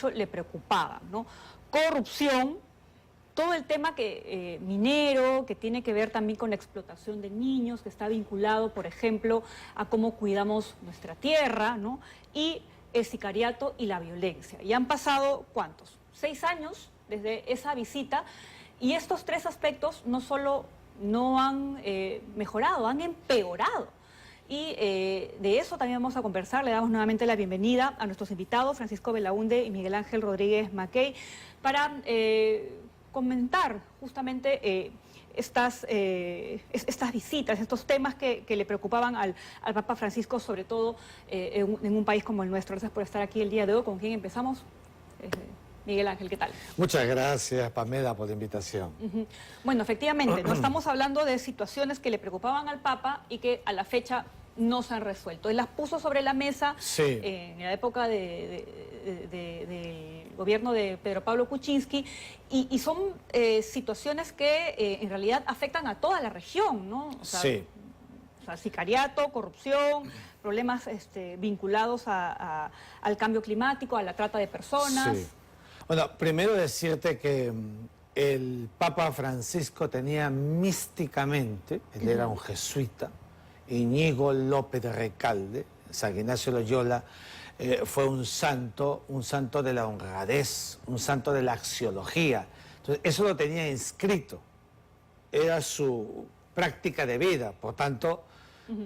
XVIII le preocupaban, ¿no? Corrupción, todo el tema minero, que tiene que ver también con la explotación de niños, que está vinculado, por ejemplo, a cómo cuidamos nuestra tierra, ¿no? Y el sicariato y la violencia. Y han pasado, ¿cuántos? 6 años desde esa visita, y estos 3 aspectos no solo no han mejorado, han empeorado. Y de eso también vamos a conversar. Le damos nuevamente la bienvenida a nuestros invitados, Francisco Belaunde y Miguel Ángel Rodríguez Mackey, para comentar justamente estas visitas, estos temas que le preocupaban al Papa Francisco, sobre todo en un país como el nuestro. Gracias por estar aquí el día de hoy. ¿Con quién empezamos? Miguel Ángel, ¿qué tal? Muchas gracias, Pamela, por la invitación. Bueno, efectivamente, no estamos hablando de situaciones que le preocupaban al Papa y que a la fecha no se han resuelto. Él las puso sobre la mesa en la época del gobierno de Pedro Pablo Kuczynski, y son situaciones que en realidad afectan a toda la región, ¿no? O sea, sicariato, corrupción, problemas vinculados al cambio climático, a la trata de personas. Sí. Bueno, primero decirte que el Papa Francisco tenía místicamente, él era un jesuita, Íñigo López de Recalde, San Ignacio Loyola, fue un santo de la honradez, un santo de la axiología. Entonces, eso lo tenía inscrito, era su práctica de vida. Por tanto,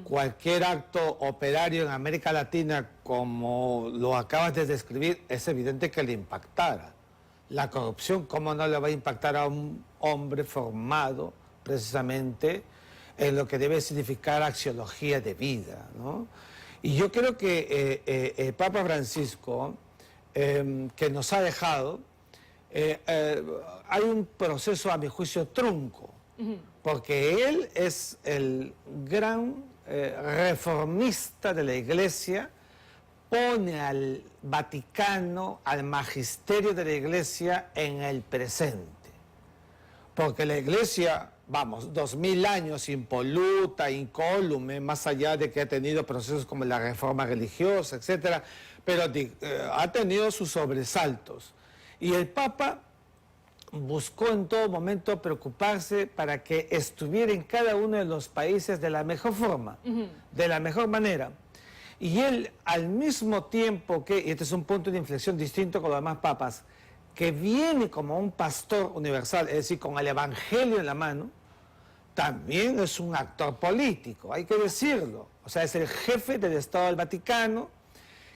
cualquier acto operario en América Latina, como lo acabas de describir, es evidente que le impactara. La corrupción, ¿cómo no le va a impactar a un hombre formado precisamente en lo que debe significar axiología de vida, ¿no? Y yo creo que el Papa Francisco, que nos ha dejado, hay un proceso, a mi juicio, trunco, porque él es el gran reformista de la Iglesia, pone al Vaticano, al magisterio de la Iglesia en el presente. Porque la Iglesia, vamos, 2000 años impoluta, incólume, más allá de que ha tenido procesos como la reforma religiosa, etcétera, pero ha tenido sus sobresaltos. Y el Papa buscó en todo momento preocuparse para que estuviera en cada uno de los países de la mejor forma, de la mejor manera. Y él, al mismo tiempo que, y este es un punto de inflexión distinto con los demás papas, que viene como un pastor universal, es decir, con el Evangelio en la mano, también es un actor político, hay que decirlo. O sea, es el jefe del Estado del Vaticano,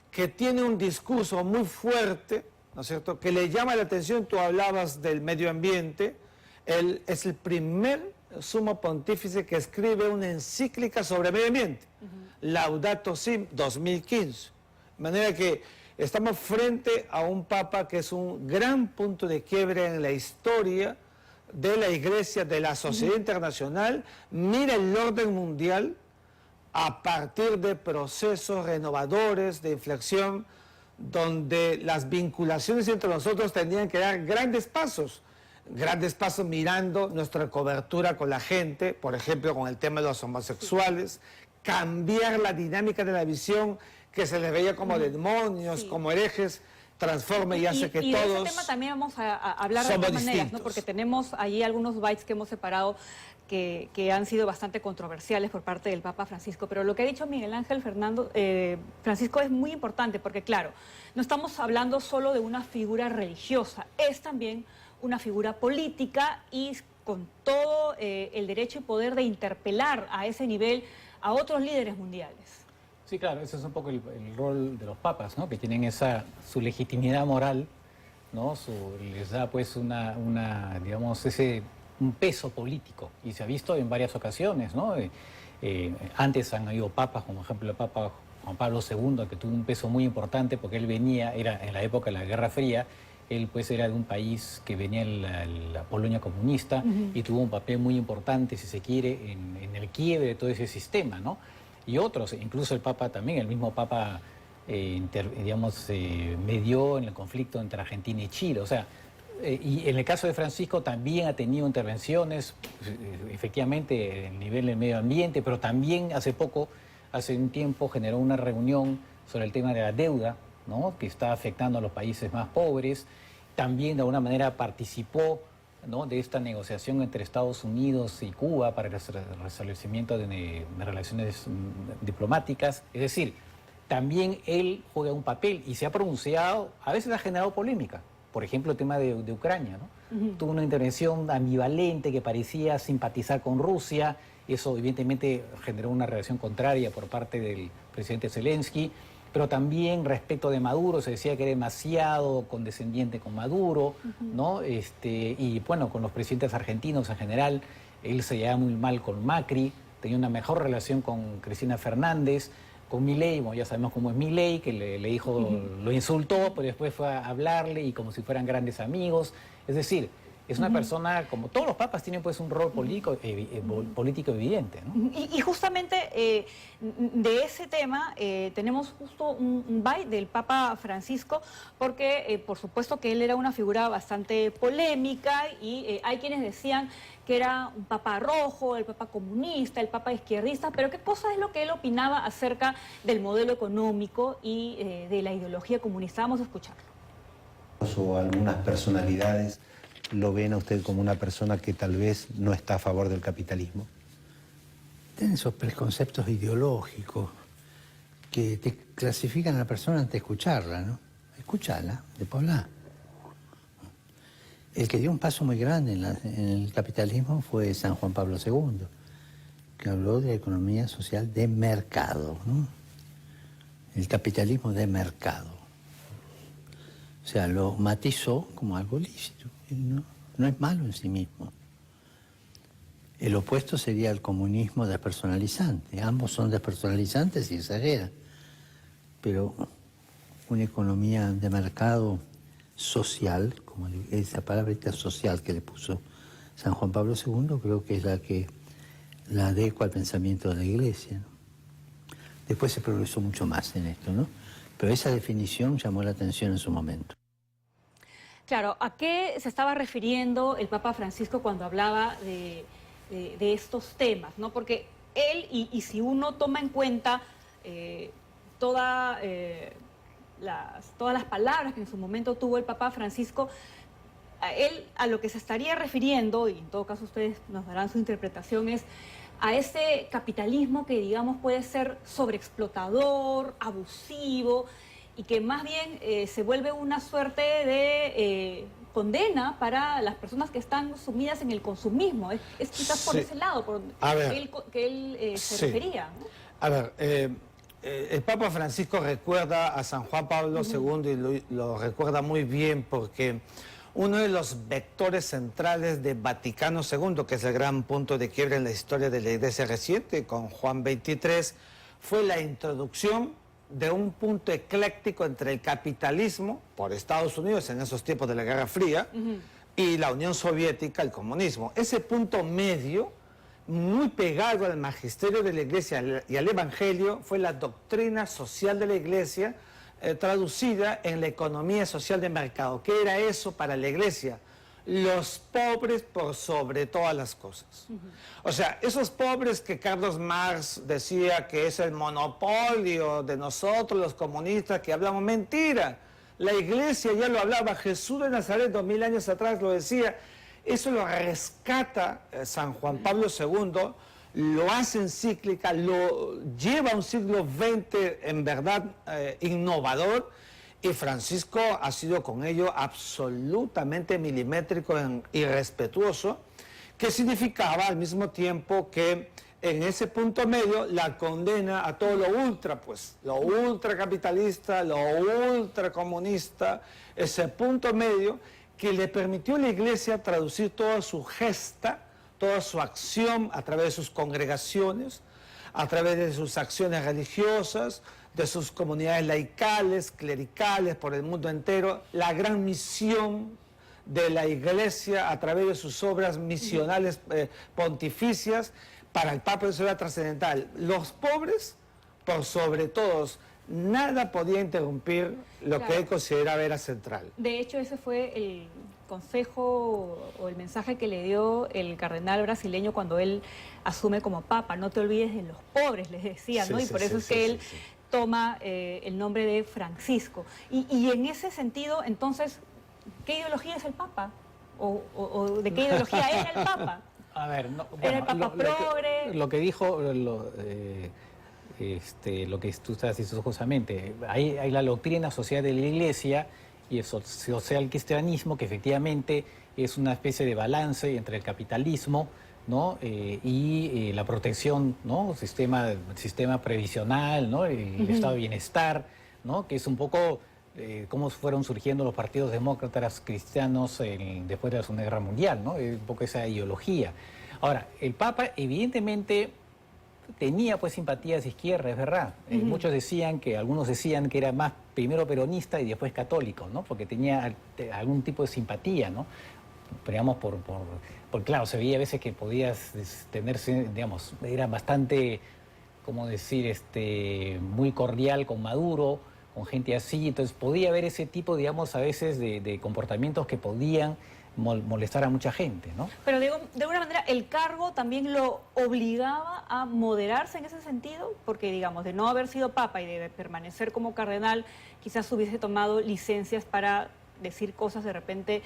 que tiene un discurso muy fuerte, ¿no es cierto?, que le llama la atención. Tú hablabas del medio ambiente. Él es el primer sumo pontífice que escribe una encíclica sobre medio ambiente, Laudato Si, 2015. De manera que estamos frente a un papa que es un gran punto de quiebre en la historia de la Iglesia, de la sociedad internacional. Mira el orden mundial a partir de procesos renovadores de inflexión, donde las vinculaciones entre nosotros tendrían que dar grandes pasos mirando nuestra cobertura con la gente, por ejemplo, con el tema de los homosexuales, cambiar la dinámica de la visión que se les veía como demonios, como herejes, transforma y hace que todos... Y de ese tema también vamos a hablar de otras maneras, ¿no? Porque tenemos ahí algunos bytes que hemos separado que han sido bastante controversiales por parte del Papa Francisco. Pero lo que ha dicho Miguel Ángel Francisco es muy importante, porque claro, no estamos hablando solo de una figura religiosa, es también una figura política, y con todo el derecho y poder de interpelar a ese nivel a otros líderes mundiales. Sí, claro, ese es un poco el rol de los papas, ¿no? Que tienen su legitimidad moral, ¿no? Les da pues digamos, un peso político, y se ha visto en varias ocasiones, ¿no? Antes han habido papas, como por ejemplo el Papa Juan Pablo II, que tuvo un peso muy importante porque él era en la época de la Guerra Fría. Él pues era de un país que venía en la Polonia comunista, y tuvo un papel muy importante, si se quiere, en el quiebre de todo ese sistema, ¿no? Y otros, incluso el Papa también, el mismo Papa, medió en el conflicto entre Argentina y Chile. O sea, y en el caso de Francisco también ha tenido intervenciones, efectivamente, en el nivel del medio ambiente, pero también hace un tiempo, generó una reunión sobre el tema de la deuda, ¿no?, que está afectando a los países más pobres. También de alguna manera participó, ¿no?, de esta negociación entre Estados Unidos y Cuba para el restablecimiento de relaciones diplomáticas. Es decir, también él juega un papel y se ha pronunciado, a veces ha generado polémica. Por ejemplo, el tema de Ucrania, ¿no? Tuvo una intervención ambivalente que parecía simpatizar con Rusia. Eso evidentemente generó una reacción contraria por parte del presidente Zelensky. Pero también respecto de Maduro, se decía que era demasiado condescendiente con Maduro, ¿no? Y bueno, con los presidentes argentinos en general, él se llevaba muy mal con Macri, tenía una mejor relación con Cristina Fernández, con Milei. Bueno, ya sabemos cómo es Milei, que le dijo, lo insultó, pero después fue a hablarle y como si fueran grandes amigos. Es decir, es una persona, como todos los papas, tienen pues un rol político evidente, ¿no? Y justamente de ese tema tenemos justo un byte del Papa Francisco, porque por supuesto que él era una figura bastante polémica y hay quienes decían que era un papa rojo, el papa comunista, el papa izquierdista, pero ¿qué cosa es lo que él opinaba acerca del modelo económico y de la ideología comunista? Vamos a escucharlo. O algunas personalidades lo ven a usted como una persona que tal vez no está a favor del capitalismo. Tienen esos preconceptos ideológicos que te clasifican a la persona antes de escucharla, ¿no? Escúchala, después habla. El que dio un paso muy grande en el capitalismo fue San Juan Pablo II, que habló de la economía social de mercado, ¿no? El capitalismo de mercado. O sea, lo matizó como algo lícito. No es malo en sí mismo. El opuesto sería el comunismo despersonalizante. Ambos son despersonalizantes y exageran. Pero una economía de mercado social, como esa palabrita social que le puso San Juan Pablo II, creo que es la adecua al pensamiento de la Iglesia, ¿no? Después se progresó mucho más en esto, ¿no? Pero esa definición llamó la atención en su momento. Claro, ¿a qué se estaba refiriendo el Papa Francisco cuando hablaba de estos temas, ¿no? Porque él, y si uno toma en cuenta todas las palabras que en su momento tuvo el Papa Francisco, él a lo que se estaría refiriendo, y en todo caso ustedes nos darán su interpretación, es a ese capitalismo que, digamos, puede ser sobreexplotador, abusivo, y que más bien se vuelve una suerte de condena para las personas que están sumidas en el consumismo. Es quizás por ese lado por que él se refería, ¿no? A ver, el Papa Francisco recuerda a San Juan Pablo II y lo recuerda muy bien porque uno de los vectores centrales de Vaticano II, que es el gran punto de quiebre en la historia de la Iglesia reciente, con Juan XXIII, fue la introducción de un punto ecléctico entre el capitalismo, por Estados Unidos en esos tiempos de la Guerra Fría, y la Unión Soviética, el comunismo. Ese punto medio, muy pegado al magisterio de la Iglesia y al Evangelio, fue la doctrina social de la Iglesia, traducida en la economía social de mercado. ¿Qué era eso para la Iglesia? Los pobres por sobre todas las cosas. O sea, esos pobres que Carlos Marx decía que es el monopolio de nosotros los comunistas que hablamos, mentira. La Iglesia ya lo hablaba, Jesús de Nazaret 2000 años atrás lo decía. Eso lo rescata San Juan Pablo II, lo hace encíclica, lo lleva a un siglo XX en verdad innovador. Y Francisco ha sido con ello absolutamente milimétrico y respetuoso, que significaba al mismo tiempo que en ese punto medio la condena a todo lo ultra, pues, lo ultracapitalista, lo ultracomunista, ese punto medio que le permitió a la Iglesia traducir toda su gesta, toda su acción a través de sus congregaciones, a través de sus acciones religiosas, de sus comunidades laicales, clericales, por el mundo entero, la gran misión de la Iglesia a través de sus obras misionales pontificias. Para el Papa eso era trascendental. Los pobres, por sobre todos, nada podía interrumpir lo que él consideraba era central. De hecho, ese fue el consejo o el mensaje que le dio el cardenal brasileño cuando él asume como papa. No te olvides de los pobres, les decía, ¿no? Y por eso es que él toma el nombre de Francisco. Y en ese sentido, entonces, ¿qué ideología es el Papa? ¿O de qué ideología era el Papa? A ver, no, ¿Era el Papa progre? lo que dijo, lo que tú estás diciendo justamente, hay la doctrina social de la Iglesia y el social cristianismo, que efectivamente es una especie de balance entre el capitalismo, ¿no? Y la protección, ¿no? Sistema previsional, ¿no? El estado de bienestar, ¿no? Que es un poco cómo fueron surgiendo los partidos demócratas cristianos después de la Segunda Guerra Mundial, ¿no? Un poco esa ideología. Ahora, el Papa evidentemente tenía pues simpatías de izquierda, es verdad. Algunos decían que era más primero peronista y después católico, ¿no? Porque tenía algún tipo de simpatía, ¿no? Pero, digamos, por claro, se veía a veces que podías tenerse, digamos, era bastante, ¿cómo decir?, muy cordial con Maduro, con gente así, entonces podía haber ese tipo, digamos, a veces de comportamientos que podían molestar a mucha gente, ¿no? Pero digo, de alguna manera, ¿el cargo también lo obligaba a moderarse en ese sentido? Porque, digamos, de no haber sido papa y de permanecer como cardenal, quizás hubiese tomado licencias para decir cosas de repente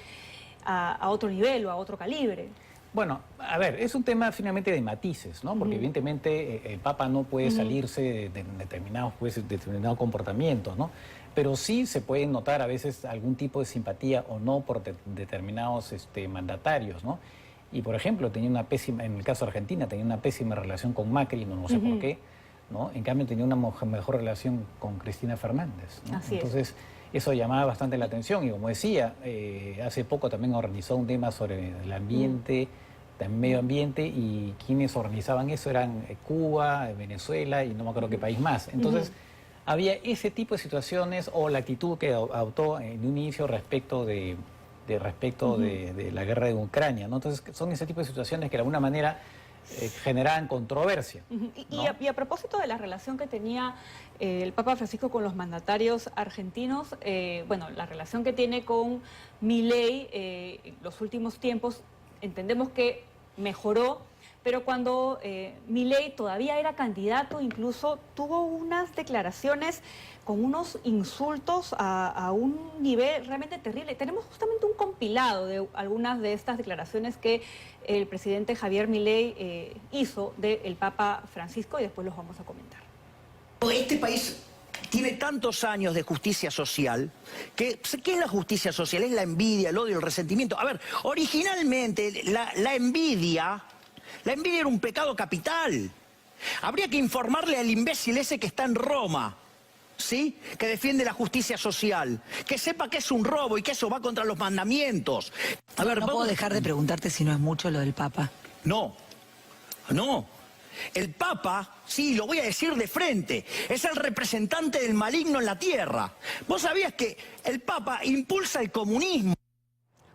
a otro nivel o a otro calibre. Bueno, a ver, es un tema finalmente de matices, ¿no? Porque evidentemente el Papa no puede salirse de determinados comportamientos, ¿no? Pero sí se puede notar a veces algún tipo de simpatía o no por determinados mandatarios, ¿no? Y por ejemplo, en el caso de Argentina, tenía una pésima relación con Macri, no sé por qué, ¿no? En cambio tenía una mejor relación con Cristina Fernández, ¿no? Entonces, eso llamaba bastante la atención y como decía, hace poco también organizó un tema sobre el ambiente, también medio ambiente, y quienes organizaban eso eran Cuba, Venezuela y no me acuerdo qué país más. Entonces, había ese tipo de situaciones o la actitud que adoptó en un inicio respecto de la guerra de Ucrania, ¿no? Entonces, son ese tipo de situaciones que de alguna manera generaban controversia, ¿no? Y a propósito de la relación que tenía el Papa Francisco con los mandatarios argentinos, bueno, la relación que tiene con Milei en los últimos tiempos, entendemos que mejoró, pero cuando Milei todavía era candidato, incluso tuvo unas declaraciones con unos insultos a un nivel realmente terrible. Tenemos justamente un compilado de algunas de estas declaraciones que el presidente Javier Milei hizo del Papa Francisco y después los vamos a comentar. Este país tiene tantos años de justicia social, que ¿qué es la justicia social? Es la envidia, el odio, el resentimiento. A ver, originalmente la envidia era un pecado capital. Habría que informarle al imbécil ese que está en Roma, ¿sí?, que defiende la justicia social, que sepa que es un robo y que eso va contra los mandamientos. A ver, no puedo dejar de preguntarte si no es mucho lo del Papa. No. El Papa, sí, lo voy a decir de frente, es el representante del maligno en la tierra. ¿Vos sabías que el Papa impulsa el comunismo?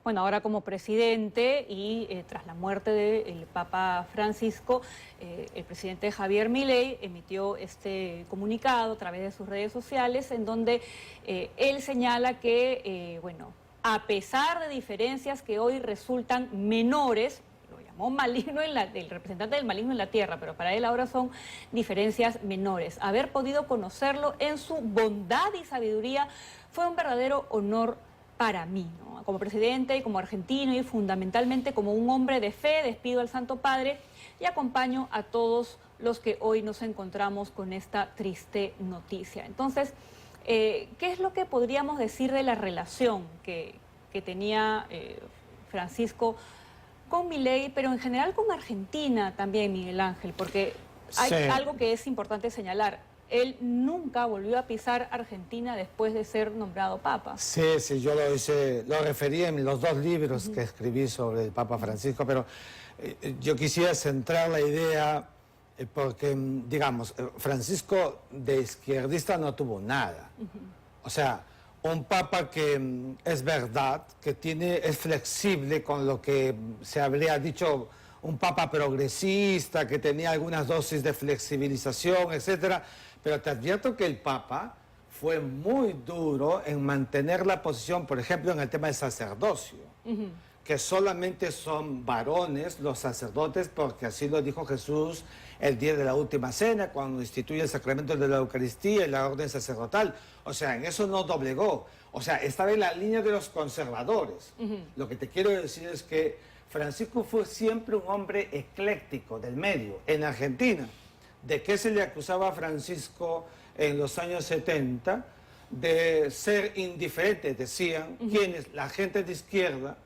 Bueno, ahora como presidente y tras la muerte del Papa Francisco, el presidente Javier Milei emitió este comunicado a través de sus redes sociales en donde él señala que, bueno, a pesar de diferencias que hoy resultan menores, lo llamó maligno el representante del maligno en la tierra, pero para él ahora son diferencias menores. Haber podido conocerlo en su bondad y sabiduría fue un verdadero honor para mí, ¿no? Como presidente y como argentino y fundamentalmente como un hombre de fe, despido al Santo Padre y acompaño a todos los que hoy nos encontramos con esta triste noticia. Entonces, ¿qué es lo que podríamos decir de la relación que tenía Francisco con Milei, pero en general con Argentina también, Miguel Ángel? Porque hay algo que es importante señalar. Él nunca volvió a pisar Argentina después de ser nombrado Papa. Sí, yo lo referí en los 2 libros que escribí sobre el Papa Francisco, pero yo quisiera centrar la idea porque, digamos, Francisco de izquierdista no tuvo nada. O sea, un Papa que es verdad, que es flexible con lo que se habría dicho un Papa progresista, que tenía algunas dosis de flexibilización, etcétera. Pero te advierto que el Papa fue muy duro en mantener la posición, por ejemplo, en el tema del sacerdocio, que solamente son varones los sacerdotes, porque así lo dijo Jesús el día de la última cena, cuando instituye el sacramento de la Eucaristía y la orden sacerdotal. O sea, en eso no doblegó. O sea, estaba en la línea de los conservadores. Lo que te quiero decir es que Francisco fue siempre un hombre ecléctico, del medio. En Argentina, ¿de qué se le acusaba a Francisco en los años 70? De ser indiferente, decían quienes, la gente de izquierda,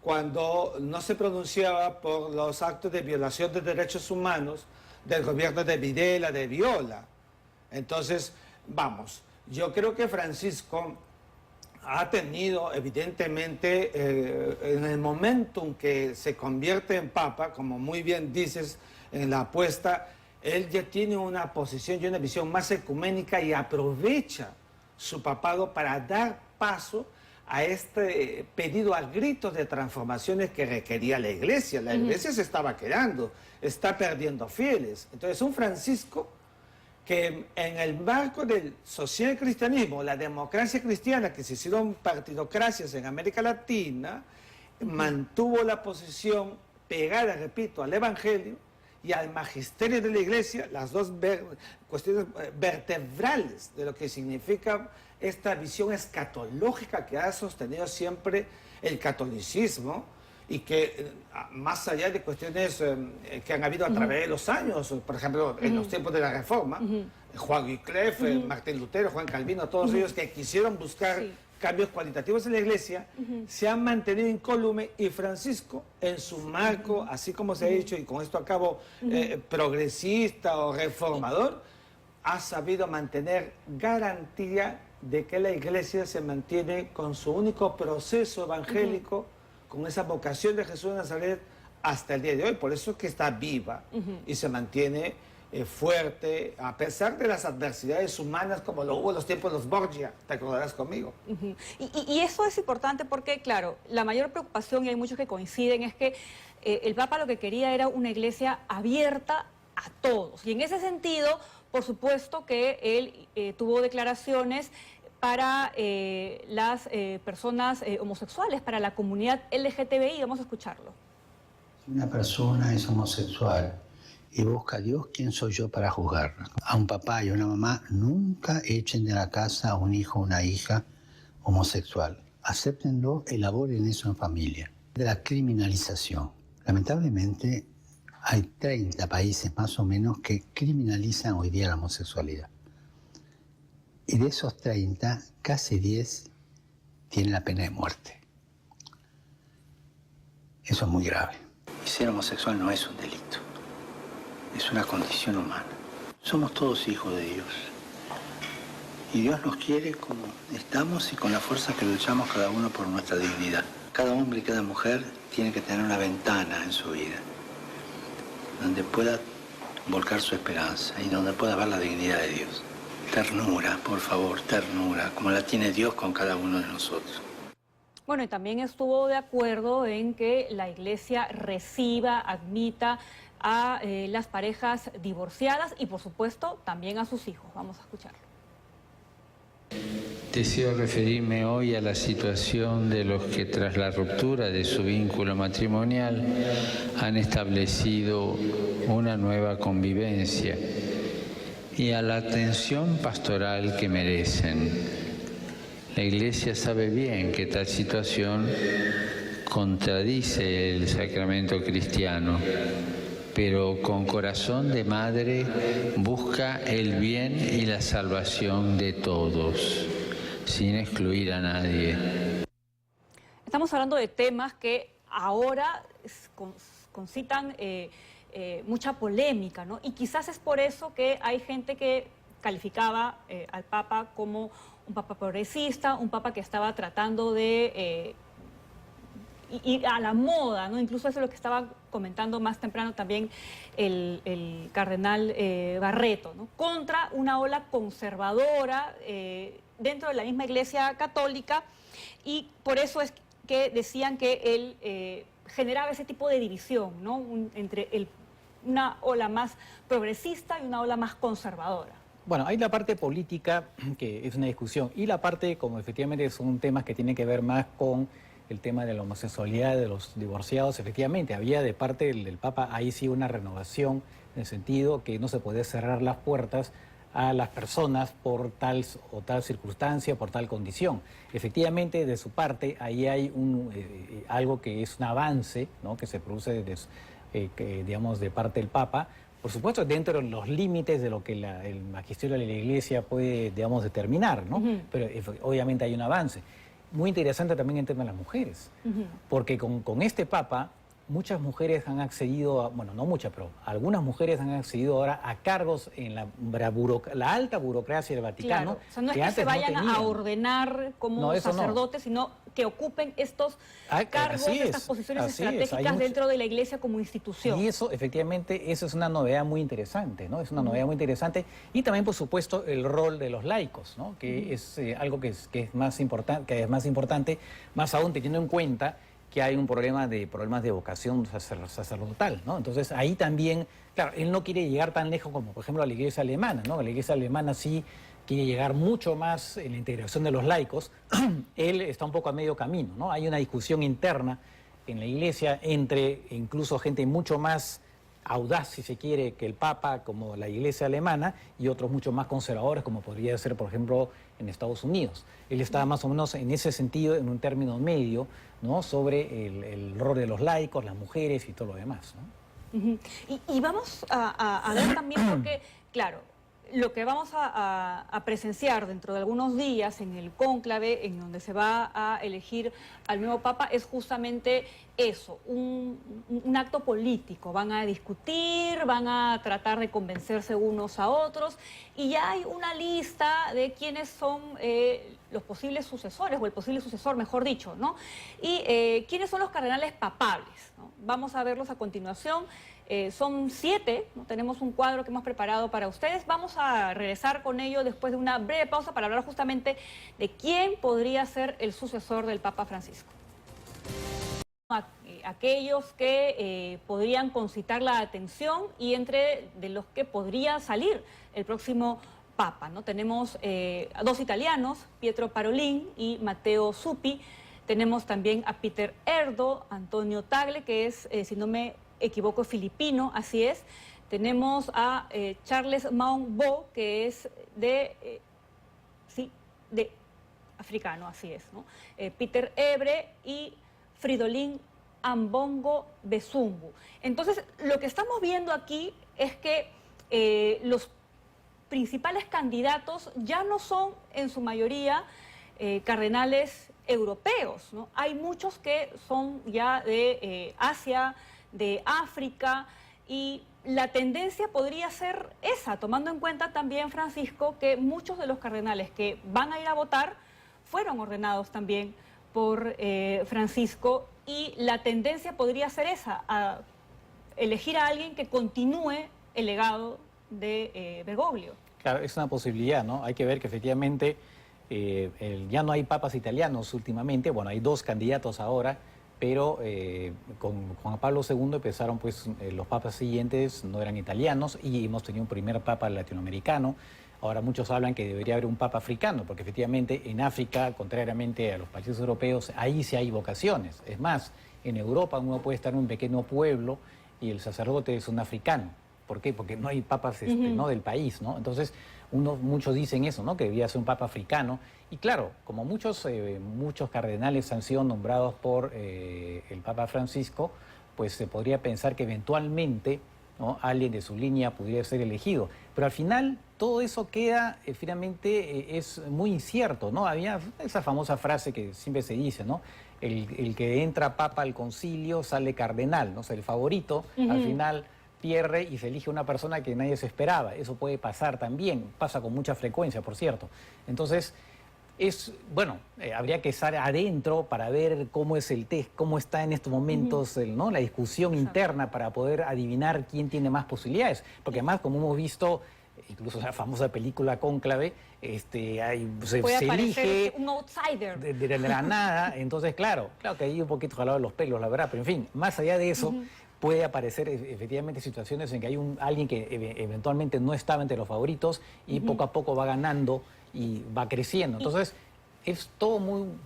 cuando no se pronunciaba por los actos de violación de derechos humanos del gobierno de Videla, de Viola. Entonces, vamos, yo creo que Francisco ha tenido, evidentemente, en el momento en que se convierte en papa, como muy bien dices en la apuesta, él ya tiene una posición y una visión más ecuménica y aprovecha su papado para dar paso a este pedido a gritos de transformaciones que requería la Iglesia. La Iglesia se estaba quedando, está perdiendo fieles. Entonces, un Francisco que en el marco del social cristianismo, la democracia cristiana, que se hicieron partidocracias en América Latina, mantuvo la posición pegada, repito, al Evangelio y al magisterio de la Iglesia, las dos cuestiones vertebrales de lo que significa esta visión escatológica que ha sostenido siempre el catolicismo y que más allá de cuestiones que han habido a través de los años, por ejemplo, en los tiempos de la Reforma, Juan Wycliffe, Martín Lutero, Juan Calvino, todos ellos que quisieron buscar cambios cualitativos en la Iglesia, se han mantenido incólume, y Francisco, en su marco, así como se ha dicho, y con esto acabo, progresista o reformador, ha sabido mantener garantía de que la Iglesia se mantiene con su único proceso evangélico, con esa vocación de Jesús de Nazaret hasta el día de hoy. Por eso es que está viva y se mantiene fuerte, a pesar de las adversidades humanas, como lo hubo en los tiempos de los Borgia, te acordarás conmigo. Y eso es importante porque, claro, la mayor preocupación, y hay muchos que coinciden, es que el Papa lo que quería era una iglesia abierta a todos. Y en ese sentido, por supuesto que él tuvo declaraciones para las personas homosexuales, para la comunidad LGTBI. Vamos a escucharlo. Si una persona es homosexual y busca a Dios, ¿quién soy yo para juzgarla? A un papá y a una mamá nunca echen de la casa a un hijo o una hija homosexual. Acéptenlo, elaboren eso en familia. De la criminalización. Lamentablemente hay 30 países más o menos que criminalizan hoy día la homosexualidad. Y de esos 30, casi 10 tienen la pena de muerte. Eso es muy grave. Y ser homosexual no es un delito. Es una condición humana. Somos todos hijos de Dios. Y Dios nos quiere como estamos y con la fuerza que luchamos cada uno por nuestra dignidad. Cada hombre y cada mujer tiene que tener una ventana en su vida donde pueda volcar su esperanza y donde pueda ver la dignidad de Dios. Ternura, por favor, ternura, como la tiene Dios con cada uno de nosotros. Bueno, y también estuvo de acuerdo en que la Iglesia reciba, admita a las parejas divorciadas y, por supuesto, también a sus hijos. Vamos a escucharlo. Deseo referirme hoy a la situación de los que tras la ruptura de su vínculo matrimonial han establecido una nueva convivencia y a la atención pastoral que merecen. La Iglesia sabe bien que tal situación contradice el sacramento cristiano, pero con corazón de madre busca el bien y la salvación de todos, sin excluir a nadie. Estamos hablando de temas que ahora concitan mucha polémica, ¿no? Y quizás es por eso que hay gente que calificaba al Papa como un Papa progresista, un Papa que estaba tratando de ir a la moda, ¿no? Incluso eso es lo que estaba comentando más temprano también el cardenal Barreto, ¿no? Contra una ola conservadora dentro de la misma Iglesia Católica, y por eso es que decían que él generaba ese tipo de división, ¿no? Entre una ola más progresista y una ola más conservadora. Bueno, hay la parte política, que es una discusión, y la parte, como efectivamente son temas que tienen que ver más con el tema de la homosexualidad de los divorciados. Efectivamente, había de parte del Papa ahí sí una renovación en el sentido que no se podía cerrar las puertas a las personas por tal o tal circunstancia, por tal condición. Efectivamente, de su parte, ahí hay algo que es un avance, ¿no?, que se produce digamos, de parte del Papa, por supuesto dentro de los límites de lo que el magisterio de la Iglesia puede, digamos, determinar, ¿no? Pero obviamente hay un avance. Muy interesante también en tema de las mujeres, porque con este Papa muchas mujeres han accedido, bueno, no muchas, pero algunas mujeres han accedido ahora a cargos en la alta burocracia del Vaticano. Claro. O sea, no es que se vayan a ordenar como sacerdotes, sino que ocupen estos cargos, estas posiciones estratégicas dentro de la Iglesia como institución. Y eso, efectivamente, eso es una novedad muy interesante, ¿no? Es una novedad muy interesante. Y también, por supuesto, el rol de los laicos, ¿no? Que es algo que es más importante, más aún teniendo en cuenta que hay un problemas de vocación sacerdotal, ¿no? Entonces ahí también, claro, él no quiere llegar tan lejos como, por ejemplo, a la Iglesia alemana, ¿no? La Iglesia alemana sí quiere llegar mucho más en la integración de los laicos. Él está un poco a medio camino, ¿no? Hay una discusión interna en la Iglesia entre incluso gente mucho más audaz, si se quiere, que el Papa, como la Iglesia alemana, y otros mucho más conservadores, como podría ser, por ejemplo, en Estados Unidos. Él está más o menos en ese sentido, en un término medio, ¿no?, sobre el rol de los laicos, las mujeres y todo lo demás, ¿no? Y vamos a ver también, porque, claro, lo que vamos a presenciar dentro de algunos días en el cónclave, en donde se va a elegir al nuevo Papa, es justamente eso, un acto político. Van a discutir, van a tratar de convencerse unos a otros, y ya hay una lista de quiénes son los posibles sucesores, o el posible sucesor, mejor dicho, ¿no? Y quiénes son los cardenales papables, ¿no? Vamos a verlos a continuación. Son 7, ¿no? Tenemos un cuadro que hemos preparado para ustedes. Vamos a regresar con ello después de una breve pausa para hablar justamente de quién podría ser el sucesor del Papa Francisco. Aquellos que podrían concitar la atención y entre de los que podría salir el próximo Papa, ¿no? Tenemos a 2 italianos, Pietro Parolin y Matteo Zuppi. Tenemos también a Peter Erdo, Antonio Tagle, que es, si no me equivoco, filipino, así es. Tenemos a Charles Maung-Bo, que es de africano, así es, ¿no? Peter Ebre y Fridolin Ambongo Besungu. Entonces, lo que estamos viendo aquí es que los principales candidatos ya no son, en su mayoría, cardenales europeos, ¿no? Hay muchos que son ya de Asia, de África, y la tendencia podría ser esa, tomando en cuenta también, Francisco, que muchos de los cardenales que van a ir a votar fueron ordenados también por Francisco, y la tendencia podría ser esa, a elegir a alguien que continúe el legado de Bergoglio. Claro, es una posibilidad, ¿no? Hay que ver que efectivamente ya no hay papas italianos últimamente. Bueno, hay 2 candidatos ahora, pero con Juan Pablo II empezaron, pues, los papas siguientes no eran italianos, y hemos tenido un primer papa latinoamericano. Ahora muchos hablan que debería haber un papa africano, porque efectivamente en África, contrariamente a los países europeos, ahí sí hay vocaciones. Es más, en Europa uno puede estar en un pequeño pueblo y el sacerdote es un africano. ¿Por qué? Porque no hay papas ¿no?, del país, ¿no? Entonces, muchos dicen eso, ¿no?, que debía ser un papa africano. Y claro, como muchos cardenales han sido nombrados por el Papa Francisco, pues se podría pensar que eventualmente, ¿no?, alguien de su línea pudiera ser elegido. Pero al final todo eso queda, finalmente, es muy incierto, ¿no? Había esa famosa frase que siempre se dice, ¿no? El que entra papa al concilio sale cardenal, ¿no? O sea, el favorito al final pierde y se elige una persona que nadie se esperaba. Eso puede pasar también, pasa con mucha frecuencia, por cierto. Entonces, habría que estar adentro para ver cómo es el test, cómo está en estos momentos ¿no?, la discusión interna, para poder adivinar quién tiene más posibilidades. Porque además, como hemos visto, incluso en la famosa película Cónclave, se elige un outsider de la nada. Entonces, claro que hay un poquito jalado de los pelos, la verdad. Pero en fin, más allá de eso, puede aparecer efectivamente situaciones en que hay alguien que eventualmente no estaba entre los favoritos y poco a poco va ganando y va creciendo. Entonces,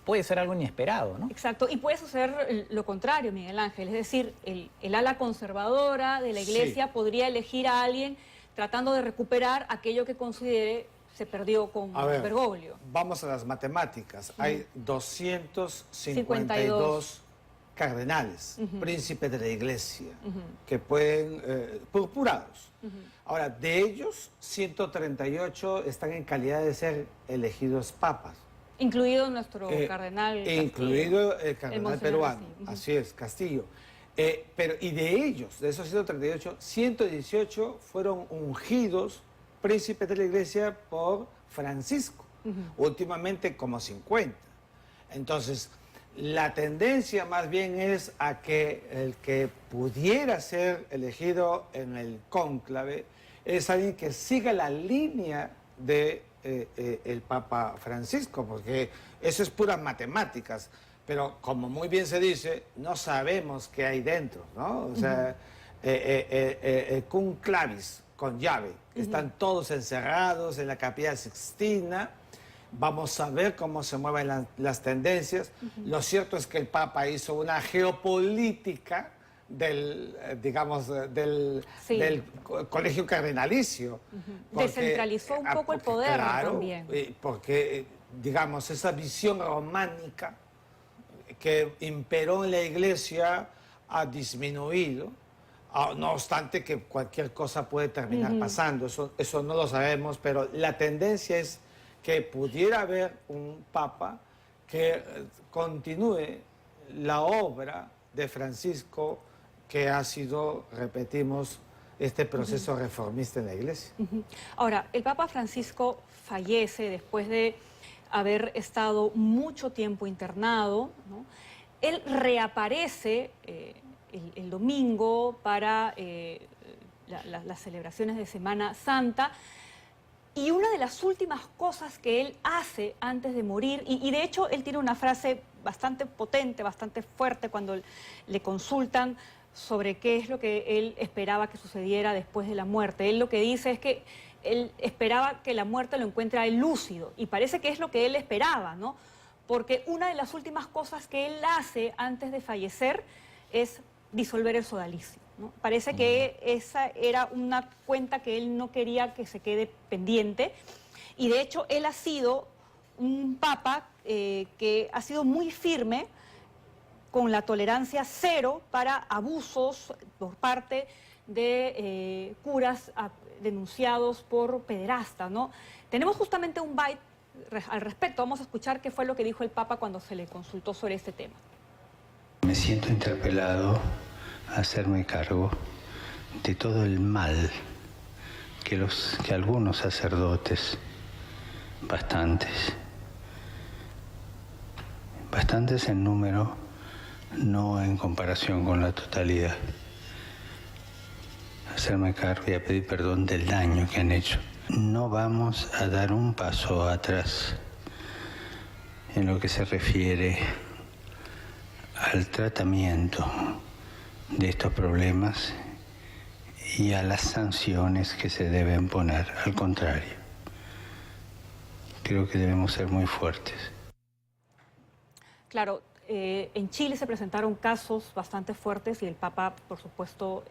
puede ser algo inesperado, ¿no? Exacto, y puede suceder lo contrario, Miguel Ángel, es decir, el ala conservadora de la Iglesia podría elegir a alguien tratando de recuperar aquello que considere se perdió con Bergoglio. Vamos a las matemáticas. Hay 252 cardenales, príncipes de la Iglesia, que pueden, purpurados. Ahora, de ellos, 138 están en calidad de ser elegidos papas. Incluido nuestro cardenal Castillo. Incluido el cardenal peruano, Castillo. así es, Castillo. Y de ellos, de esos 138, 118 fueron ungidos príncipes de la Iglesia por Francisco. Últimamente como 50. Entonces, la tendencia más bien es a que el que pudiera ser elegido en el cónclave es alguien que siga la línea de el Papa Francisco, porque eso es puras matemáticas, pero como muy bien se dice, no sabemos qué hay dentro, ¿no? O sea, cum clavis, con llave, están todos encerrados en la Capilla Sixtina. Vamos a ver cómo se mueven las tendencias. Lo cierto es que el Papa hizo una geopolítica del colegio cardenalicio. Descentralizó un poco el poder también. Porque, digamos, esa visión románica que imperó en la Iglesia ha disminuido. No obstante que cualquier cosa puede terminar pasando, eso no lo sabemos, pero la tendencia es que pudiera haber un Papa que continúe la obra de Francisco, que ha sido, repetimos, este proceso reformista en la Iglesia. Ahora, el Papa Francisco fallece después de haber estado mucho tiempo internado, ¿no? Él reaparece el domingo para las celebraciones de Semana Santa. Y una de las últimas cosas que él hace antes de morir, y de hecho él tiene una frase bastante potente, bastante fuerte cuando le consultan sobre qué es lo que él esperaba que sucediera después de la muerte. Él lo que dice es que él esperaba que la muerte lo encuentre a él lúcido, y parece que es lo que él esperaba, ¿no? Porque una de las últimas cosas que él hace antes de fallecer es disolver el sodalicio, ¿no? Parece que esa era una cuenta que él no quería que se quede pendiente, y de hecho él ha sido un papa que ha sido muy firme con la tolerancia cero para abusos por parte de curas denunciados por pederasta, ¿no? Tenemos justamente un byte al respecto. Vamos a escuchar qué fue lo que dijo el Papa cuando se le consultó sobre este tema. Me siento interpelado a hacerme cargo de todo el mal que algunos sacerdotes, bastantes en número, no en comparación con la totalidad, hacerme cargo y a pedir perdón del daño que han hecho. No vamos a dar un paso atrás en lo que se refiere al tratamiento de estos problemas y a las sanciones que se deben poner. Al contrario, creo que debemos ser muy fuertes. Claro, en Chile se presentaron casos bastante fuertes y el Papa, por supuesto,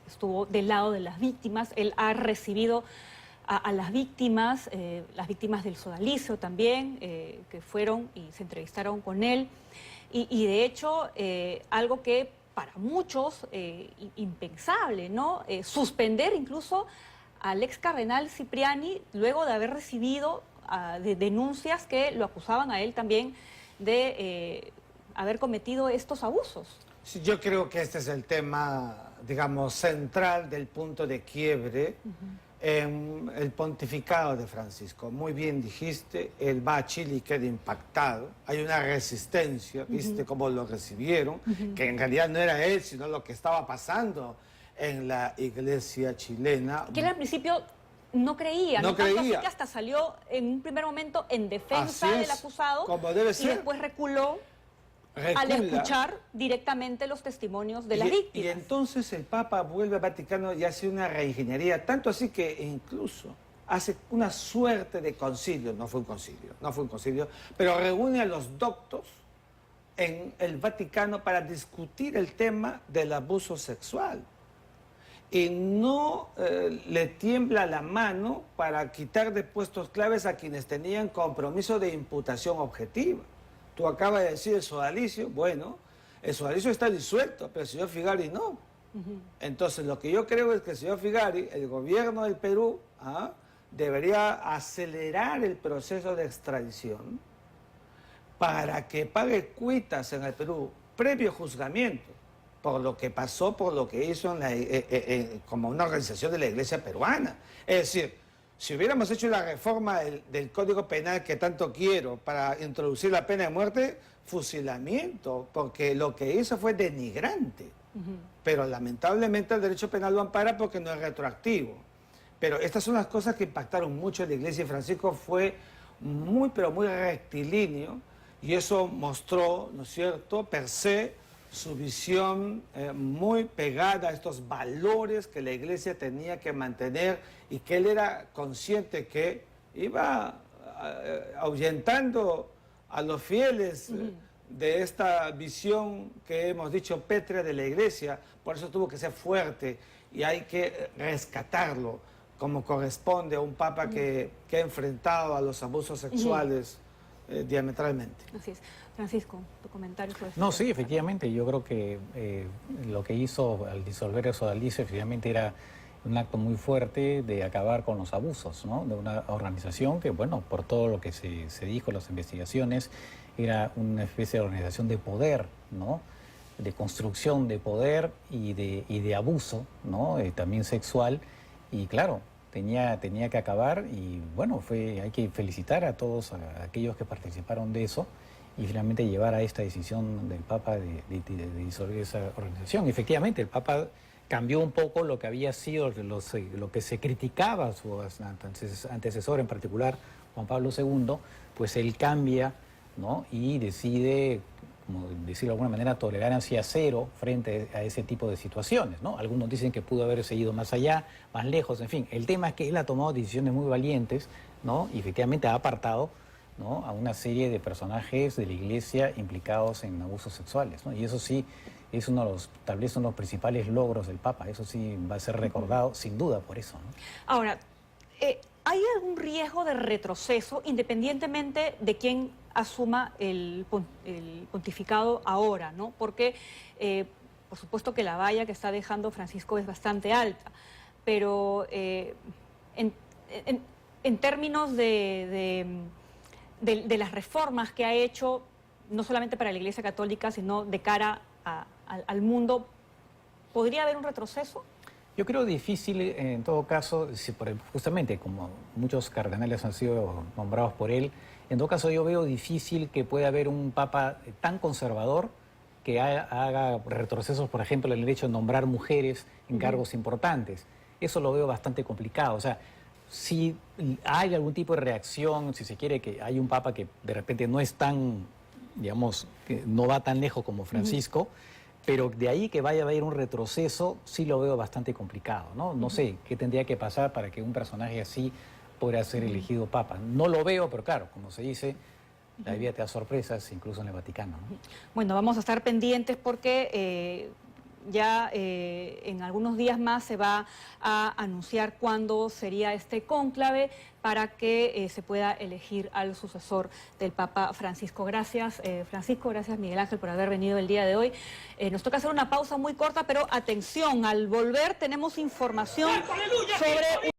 estuvo del lado de las víctimas. Él ha recibido a las víctimas del sodalicio también, que fueron y se entrevistaron con él. Y de hecho, algo que para muchos impensable, ¿no? Suspender incluso al ex cardenal Cipriani luego de haber recibido de denuncias que lo acusaban a él también de haber cometido estos abusos. Sí, yo creo que este es el tema, digamos, central del punto de quiebre en el pontificado de Francisco. Muy bien dijiste, él va a Chile y queda impactado. Hay una resistencia, viste cómo lo recibieron, que en realidad no era él, sino lo que estaba pasando en la iglesia chilena. Que él al principio no creía, no creía. Tanto así que hasta salió en un primer momento en defensa del acusado, como debe ser. Y después reculó al escuchar directamente los testimonios de las víctimas. Y entonces el Papa vuelve al Vaticano y hace una reingeniería, tanto así que incluso hace una suerte de concilio, no fue un concilio, pero reúne a los doctos en el Vaticano para discutir el tema del abuso sexual. Y no le tiembla la mano para quitar de puestos claves a quienes tenían compromiso de imputación objetiva. Tú acabas de decir el sodalicio, bueno, el sodalicio está disuelto, pero el señor Figari no. Entonces, lo que yo creo es que el señor Figari, el gobierno del Perú, debería acelerar el proceso de extradición para que pague cuitas en el Perú, previo juzgamiento, por lo que pasó, por lo que hizo como una organización de la Iglesia peruana. Es decir, si hubiéramos hecho la reforma del Código Penal que tanto quiero para introducir la pena de muerte, fusilamiento, porque lo que hizo fue denigrante. Pero lamentablemente el derecho penal lo ampara porque no es retroactivo. Pero estas son las cosas que impactaron mucho en la Iglesia, y Francisco fue muy, pero muy rectilíneo, y eso mostró, ¿no es cierto?, per se, su visión muy pegada a estos valores que la Iglesia tenía que mantener y que él era consciente que iba ahuyentando a los fieles de esta visión que hemos dicho pétrea de la Iglesia. Por eso tuvo que ser fuerte y hay que rescatarlo como corresponde a un papa que ha enfrentado a los abusos sexuales diametralmente. Así es. Francisco, tu comentario sobre esto. No, sí, efectivamente, yo creo que lo que hizo al disolver el sodalicio efectivamente era un acto muy fuerte de acabar con los abusos, ¿no?, de una organización que, bueno, por todo lo que se dijo en las investigaciones, era una especie de organización de poder, ¿no?, de construcción de poder y de abuso, ¿no?, también sexual, y claro, tenía que acabar, y bueno, hay que felicitar a todos a aquellos que participaron de eso, y finalmente llevar a esta decisión del Papa de disolver esa organización. Y efectivamente, el Papa cambió un poco lo que había sido, lo que se criticaba a su antecesor, en particular Juan Pablo II, pues él cambia, ¿no?, y decide, como decirlo de alguna manera, tolerancia cero frente a ese tipo de situaciones, ¿no? Algunos dicen que pudo haberse ido más allá, más lejos, en fin. El tema es que él ha tomado decisiones muy valientes, ¿no?, y efectivamente ha apartado, ¿no?, a una serie de personajes de la Iglesia implicados en abusos sexuales, ¿no? Y eso sí es tal vez uno de los principales logros del Papa. Eso sí va a ser recordado sin duda por eso, ¿no? Ahora, ¿hay algún riesgo de retroceso independientemente de quién asuma el pontificado ahora, ¿no? Porque, por supuesto que la valla que está dejando Francisco es bastante alta, pero en términos de las reformas que ha hecho, no solamente para la Iglesia Católica, sino de cara al mundo, ¿podría haber un retroceso? Yo creo difícil, en todo caso, justamente como muchos cardenales han sido nombrados por él, en todo caso yo veo difícil que pueda haber un papa tan conservador que haga retrocesos, por ejemplo, en el hecho de nombrar mujeres en cargos importantes. Eso lo veo bastante complicado. O sea, si hay algún tipo de reacción, si se quiere, que hay un papa que de repente no es tan, digamos, que no va tan lejos como Francisco, pero de ahí que vaya a haber un retroceso, sí lo veo bastante complicado, ¿no? No sé qué tendría que pasar para que un personaje así pueda ser elegido papa. No lo veo, pero claro, como se dice, la vida te da sorpresas, incluso en el Vaticano, ¿no? Bueno, vamos a estar pendientes porque ya en algunos días más se va a anunciar cuándo sería este cónclave para que se pueda elegir al sucesor del Papa Francisco. Gracias, Francisco, gracias Miguel Ángel por haber venido el día de hoy. Nos toca hacer una pausa muy corta, pero atención, al volver tenemos información sobre